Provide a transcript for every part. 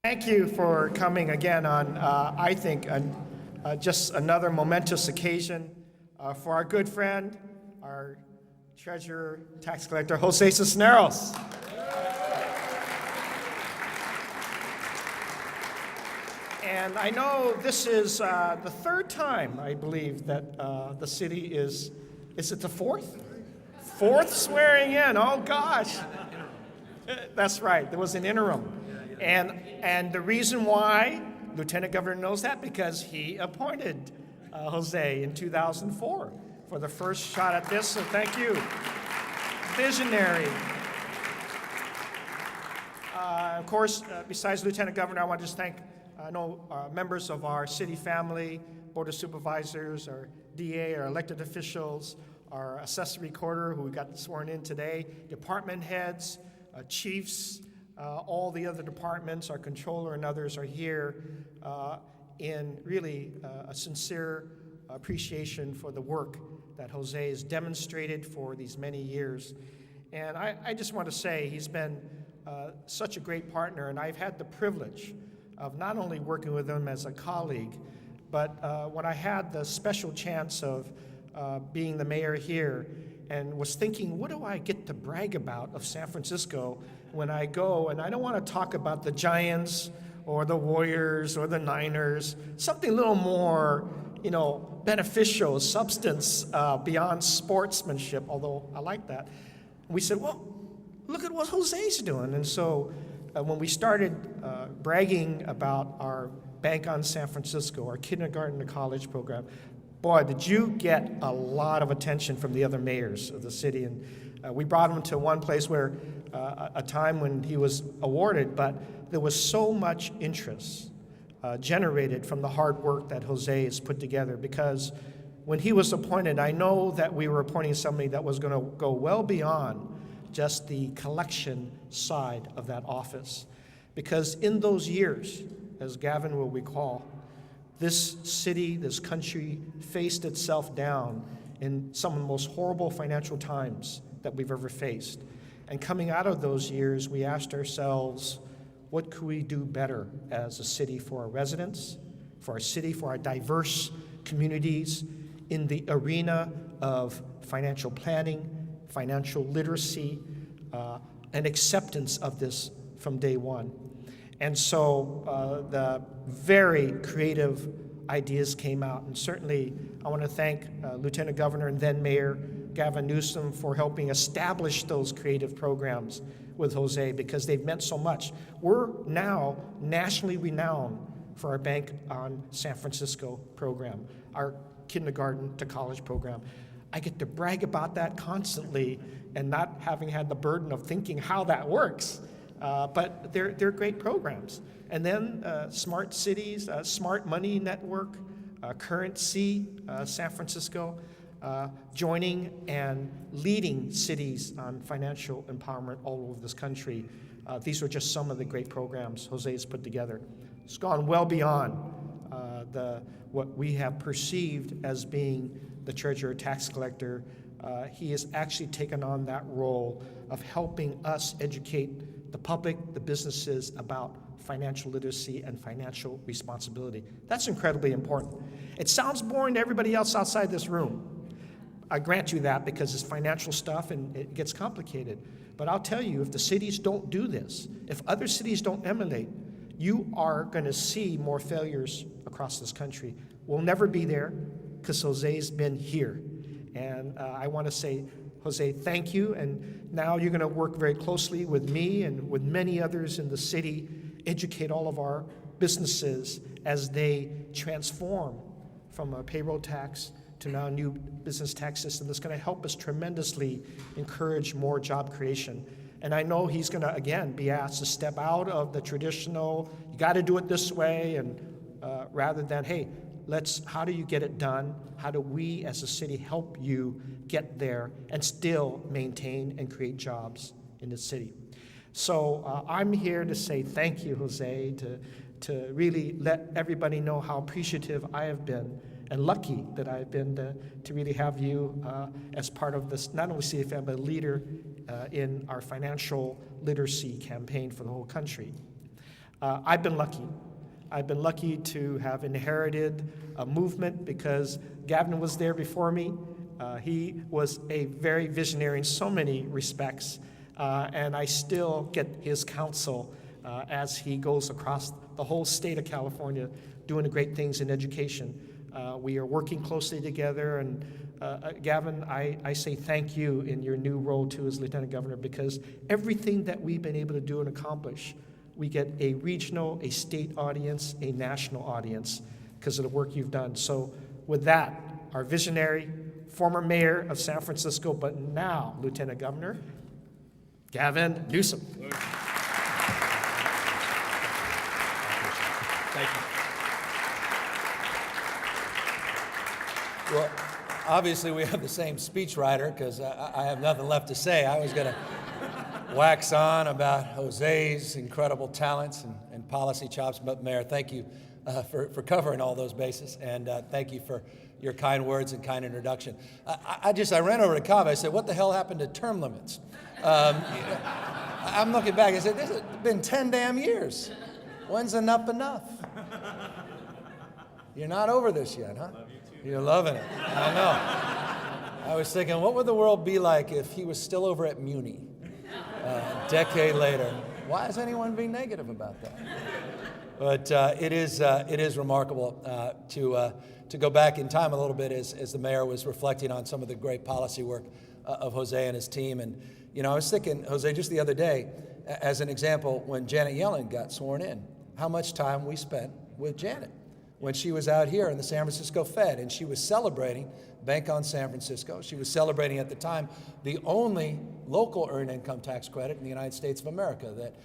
Thank you for coming again on, I think, just another momentous occasion for our good friend, our treasurer, tax collector, José Cisneros. And I know this is the third time, I believe, that the city is it the fourth? Fourth swearing in, oh gosh. That's right, there was an interim. And the reason why Lieutenant Governor knows that, because he appointed Jose in 2004 for the first shot at this, so thank you. Visionary. Of course, besides Lieutenant Governor, I want to just thank members of our city family, Board of Supervisors, our DA, our elected officials, our assessor recorder, who we got sworn in today, department heads, chiefs, all the other departments, our controller and others are here in really a sincere appreciation for the work that Jose has demonstrated for these many years. And I just want to say he's been such a great partner, and I've had the privilege of not only working with him as a colleague, but when I had the special chance of being the mayor here and was thinking, what do I get to brag about of San Francisco when I go? And I don't want to talk about the Giants or the Warriors or the Niners, something a little more, beneficial, substance beyond sportsmanship, although I like that. We said, well, look at what Jose's doing. And so when we started bragging about our Bank on San Francisco, our kindergarten to college program, boy, did you get a lot of attention from the other mayors of the city. And we brought him to one place where a time when he was awarded, but there was so much interest generated from the hard work that Jose has put together, because when he was appointed, I know that we were appointing somebody that was going to go well beyond just the collection side of that office. Because in those years, as Gavin will recall, this city, this country faced itself down in some of the most horrible financial times that we've ever faced. And coming out of those years, we asked ourselves, what could we do better as a city for our residents, for our city, for our diverse communities in the arena of financial planning, financial literacy, and acceptance of this from day one. And so the very creative ideas came out. And certainly I want to thank Lieutenant Governor and then Mayor Gavin Newsom for helping establish those creative programs with Jose, because they've meant so much. We're now nationally renowned for our Bank on San Francisco program, our kindergarten to college program. I get to brag about that constantly and not having had the burden of thinking how that works. But they're great programs. And then Smart Cities, Smart Money Network, Currency, San Francisco, joining and leading cities on financial empowerment all over this country. These are just some of the great programs Jose has put together. It's gone well beyond what we have perceived as being the treasurer tax collector. He has actually taken on that role of helping us educate the public, the businesses about financial literacy and financial responsibility. That's incredibly important. It sounds boring to everybody else outside this room. I grant you that, because it's financial stuff and it gets complicated. But I'll tell you, if the cities don't do this, if other cities don't emulate, you are going to see more failures across this country. We'll never be there because Jose's been here. And I want to say, Jose, thank you. And now you're going to work very closely with me and with many others in the city, educate all of our businesses as they transform from a payroll tax to now a new business tax system that's going to help us tremendously encourage more job creation. And I know he's going to, again, be asked to step out of the traditional, you got to do it this way, and rather than, hey, how do you get it done? How do we as a city help you get there and still maintain and create jobs in the city? So I'm here to say thank you, Jose, to really let everybody know how appreciative I have been and lucky that I've been to really have you as part of this, not only CFM, but a leader in our financial literacy campaign for the whole country. I've been lucky. I've been lucky to have inherited a movement because Gavin was there before me. He was a very visionary in so many respects, and I still get his counsel as he goes across the whole state of California doing the great things in education. We are working closely together, and Gavin, I say thank you in your new role too as Lieutenant Governor, because everything that we've been able to do and accomplish, we get a regional, a state audience, a national audience because of the work you've done. So with that, our visionary, former mayor of San Francisco, but now Lieutenant Governor, Gavin Newsom. Thank you. Well, obviously we have the same speechwriter because I have nothing left to say. I was going to wax on about Jose's incredible talents and policy chops, but Mayor, thank you for covering all those bases, and thank you for your kind words and kind introduction. I ran over to Cobb. I said, what the hell happened to term limits? I'm looking back. I said, this has been 10 damn years. When's enough enough? You're not over this yet, huh? Love you too. You're loving it. I know. I was thinking, what would the world be like if he was still over at Muni a decade later? Why is anyone being negative about that? But it is remarkable to go back in time a little bit as the mayor was reflecting on some of the great policy work of Jose and his team. And, you know, I was thinking, Jose, just the other day, as an example, when Janet Yellen got sworn in, how much time we spent with Janet when she was out here in the San Francisco Fed, and she was celebrating Bank on San Francisco. She was celebrating at the time the only local earned income tax credit in the United States of America that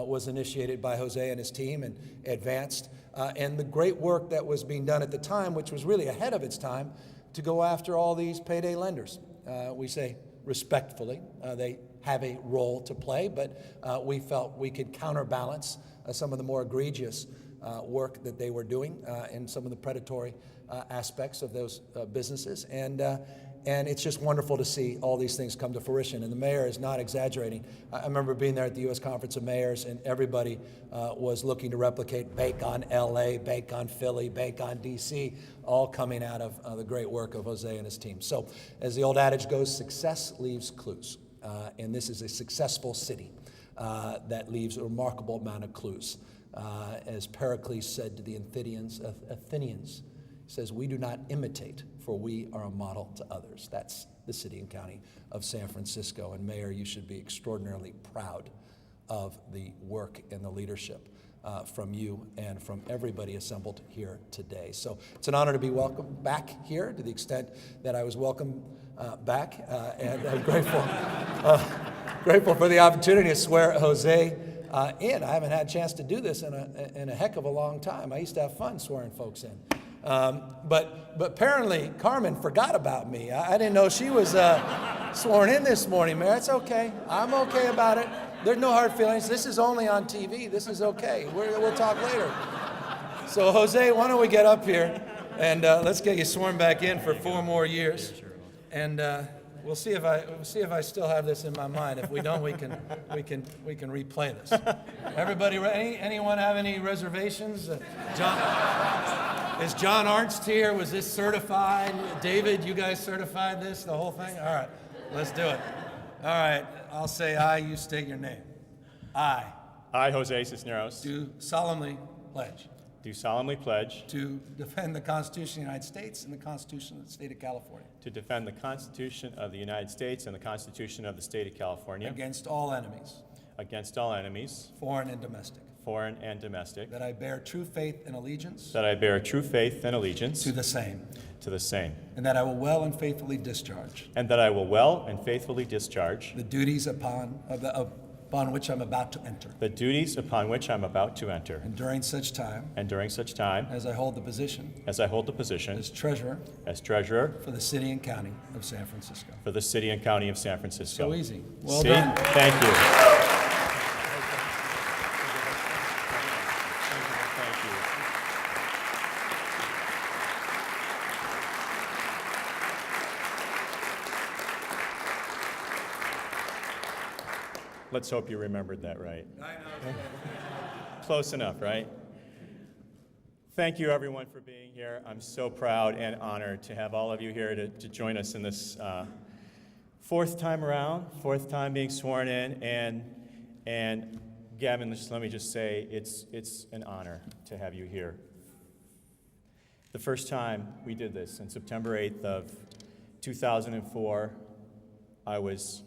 was initiated by Jose and his team and advanced, and the great work that was being done at the time, which was really ahead of its time, to go after all these payday lenders. We say respectfully, they have a role to play, but we felt we could counterbalance some of the more egregious work that they were doing and some of the predatory aspects of those businesses. And it's just wonderful to see all these things come to fruition. And the mayor is not exaggerating. I remember being there at the U.S. Conference of Mayors, and everybody was looking to replicate Bank on L.A., Bank on Philly, Bank on D.C., all coming out of the great work of Jose and his team. So as the old adage goes, success leaves clues. And this is a successful city that leaves a remarkable amount of clues. As Pericles said to the Athenians, he says, we do not imitate, for we are a model to others. That's the city and county of San Francisco. And Mayor, you should be extraordinarily proud of the work and the leadership from you and from everybody assembled here today. So it's an honor to be welcomed back here to the extent that I was welcomed back. And I'm grateful for the opportunity to swear Jose in. I haven't had a chance to do this in a heck of a long time. I used to have fun swearing folks in. But apparently Carmen forgot about me. I didn't know she was sworn in this morning, Mayor. It's okay. I'm okay about it. There's no hard feelings. This is only on TV. This is okay. We'll talk later. So Jose, why don't we get up here and let's get you sworn back in for 4 more years. And we'll see if I still have this in my mind. If we don't, we can replay this. Everybody, anyone have any reservations? Is John Arnst here? Was this certified? David, you guys certified this, the whole thing? All right, let's do it. All right, I'll say aye, you state your name. I José Cisneros, do solemnly pledge do solemnly pledge to defend the Constitution of the United States and the Constitution of the State of California to defend the Constitution of the United States and the Constitution of the State of California against all enemies, foreign and domestic, that I bear true faith and allegiance that I bear true faith and allegiance to the same, and that I will well and faithfully discharge the duties upon which I'm about to enter. And during such time as I hold the position as treasurer for the city and county of San Francisco. So easy. Well done. Thank you. Let's hope you remembered that right. I know. Close enough, right? Thank you, everyone, for being here. I'm so proud and honored to have all of you here to join us in this fourth time being sworn in. And Gavin, let me just say, it's an honor to have you here. The first time we did this, on September 8th of 2004, I was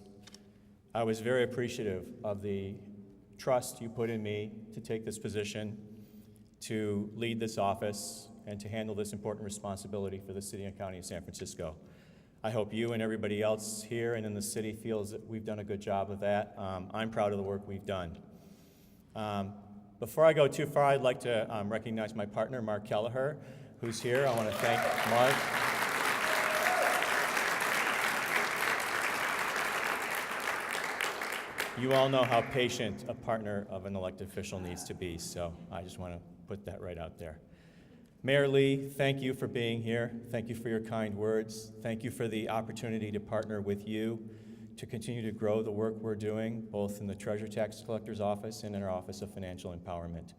very appreciative of the trust you put in me to take this position, to lead this office, and to handle this important responsibility for the city and county of San Francisco. I hope you and everybody else here and in the city feels that we've done a good job of that. I'm proud of the work we've done. Before I go too far, I'd like to recognize my partner, Mark Kelleher, who's here. I want to thank Mark. You all know how patient a partner of an elected official needs to be, so I just want to put that right out there. Mayor Lee, thank you for being here. Thank you for your kind words. Thank you for the opportunity to partner with you to continue to grow the work we're doing, both in the Treasurer Tax Collector's Office and in our Office of Financial Empowerment.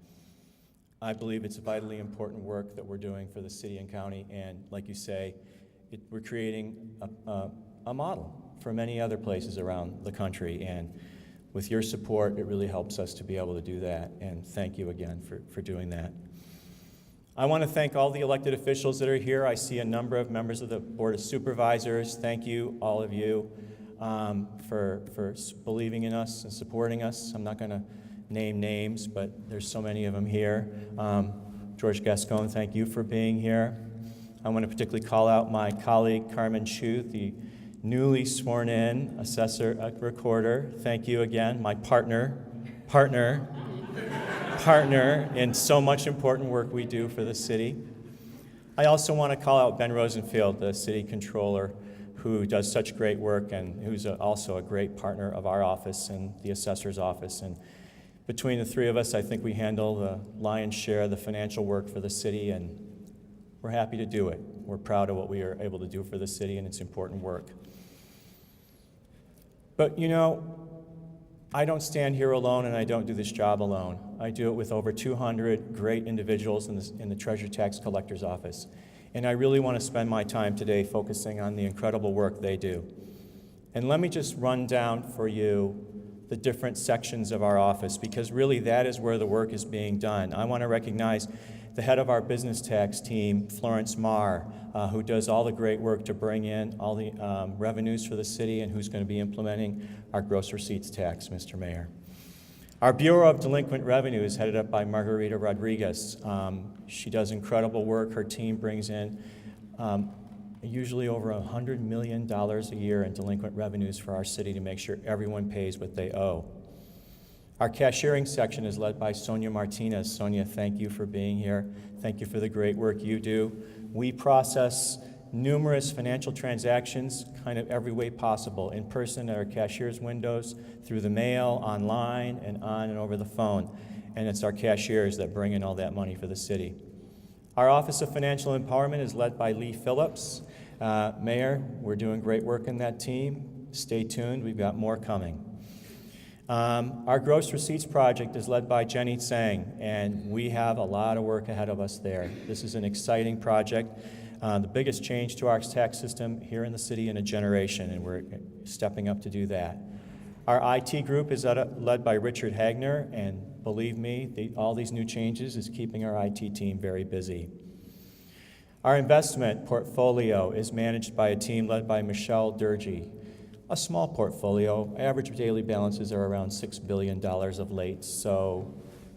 I believe it's vitally important work that we're doing for the city and county, and like you say, we're creating a model for many other places around the country, and with your support, it really helps us to be able to do that, and thank you again for doing that. I want to thank all the elected officials that are here. I see a number of members of the Board of Supervisors. Thank you, all of you, for believing in us and supporting us. I'm not going to name names, but there's so many of them here. George Gascon, thank you for being here. I want to particularly call out my colleague, Carmen Chu, the newly sworn in assessor recorder. Thank you again, my partner in so much important work we do for the city. I also want to call out Ben Rosenfield, the city controller, who does such great work and who's also a great partner of our office and the assessor's office. And between the three of us, I think we handle the lion's share of the financial work for the city, and we're happy to do it. We're proud of what we are able to do for the city and its important work. But you know, I don't stand here alone, and I don't do this job alone. I do it with over 200 great individuals in the Treasurer Tax Collector's Office. And I really want to spend my time today focusing on the incredible work they do. And let me just run down for you the different sections of our office, because really that is where the work is being done. I want to recognize the head of our business tax team, Florence Marr, who does all the great work to bring in all the revenues for the city and who's going to be implementing our gross receipts tax, Mr. Mayor. Our Bureau of Delinquent Revenue is headed up by Margarita Rodriguez. She does incredible work. Her team brings in usually over $100 million a year in delinquent revenues for our city to make sure everyone pays what they owe. Our cashiering section is led by Sonia Martinez. Sonia, thank you for being here. Thank you for the great work you do. We process numerous financial transactions kind of every way possible, in person at our cashier's windows, through the mail, online, and on and over the phone. And it's our cashiers that bring in all that money for the city. Our Office of Financial Empowerment is led by Lee Phillips. Mayor, we're doing great work in that team. Stay tuned, we've got more coming. Our Gross Receipts Project is led by Jenny Tsang, and we have a lot of work ahead of us there. This is an exciting project, the biggest change to our tax system here in the city in a generation, and we're stepping up to do that. Our IT group is led by Richard Hagner, and believe me, all these new changes is keeping our IT team very busy. Our investment portfolio is managed by a team led by Michelle Durgee. A small portfolio. Average daily balances are around $6 billion of late, so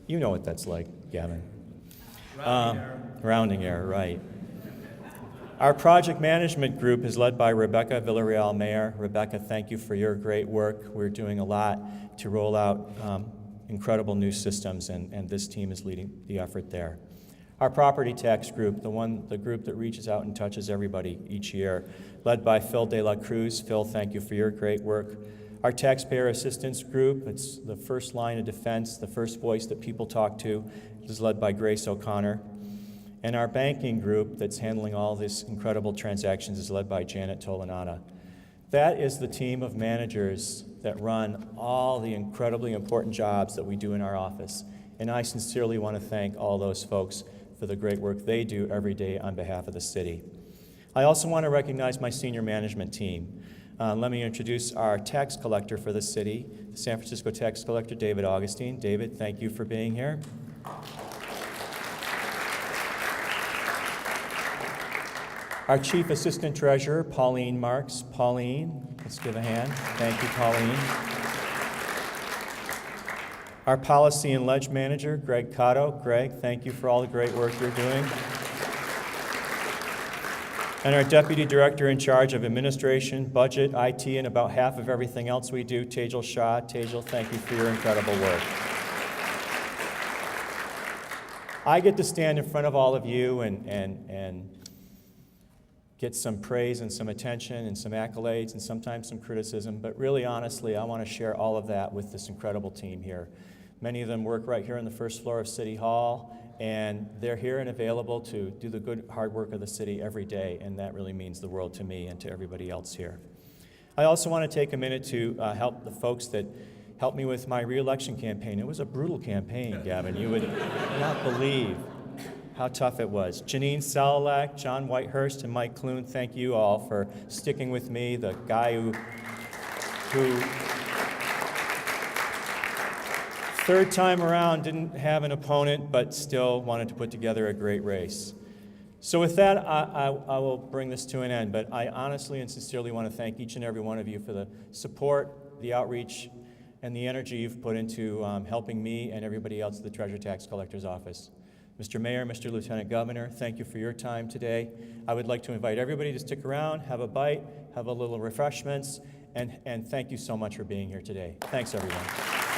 you know what that's like, Gavin. Rounding error, right. Our project management group is led by Rebecca Villarreal Mayer. Rebecca, thank you for your great work. We're doing a lot to roll out incredible new systems, and this team is leading the effort there. Our property tax group, the group that reaches out and touches everybody each year, led by Phil De La Cruz. Phil, thank you for your great work. Our taxpayer assistance group, it's the first line of defense, the first voice that people talk to, is led by Grace O'Connor. And our banking group that's handling all these incredible transactions is led by Janet Tolanata. That is the team of managers that run all the incredibly important jobs that we do in our office. And I sincerely want to thank all those folks for the great work they do every day on behalf of the city. I also want to recognize my senior management team. Let me introduce our tax collector for the city, the San Francisco tax collector, David Augustine. David, thank you for being here. Our Chief Assistant Treasurer, Pauline Marks. Pauline, let's give a hand. Thank you, Pauline. Our Policy and Ledge Manager, Greg Cotto. Greg, thank you for all the great work you're doing. And our Deputy Director in charge of Administration, Budget, IT, and about half of everything else we do, Tejal Shah. Tejal, thank you for your incredible work. I get to stand in front of all of you and get some praise and some attention and some accolades and sometimes some criticism, but really honestly, I want to share all of that with this incredible team here. Many of them work right here on the first floor of City Hall, and they're here and available to do the good, hard work of the city every day, and that really means the world to me and to everybody else here. I also want to take a minute to help the folks that helped me with my re-election campaign. It was a brutal campaign, Gavin. You would not believe how tough it was. Janine Salak, John Whitehurst, and Mike Clune, thank you all for sticking with me, the guy who third time around didn't have an opponent, but still wanted to put together a great race. So with that, I will bring this to an end, but I honestly and sincerely want to thank each and every one of you for the support, the outreach, and the energy you've put into helping me and everybody else at the Treasure Tax Collector's Office. Mr. Mayor, Mr. Lieutenant Governor, thank you for your time today. I would like to invite everybody to stick around, have a bite, have a little refreshments, and thank you so much for being here today. Thanks, everyone.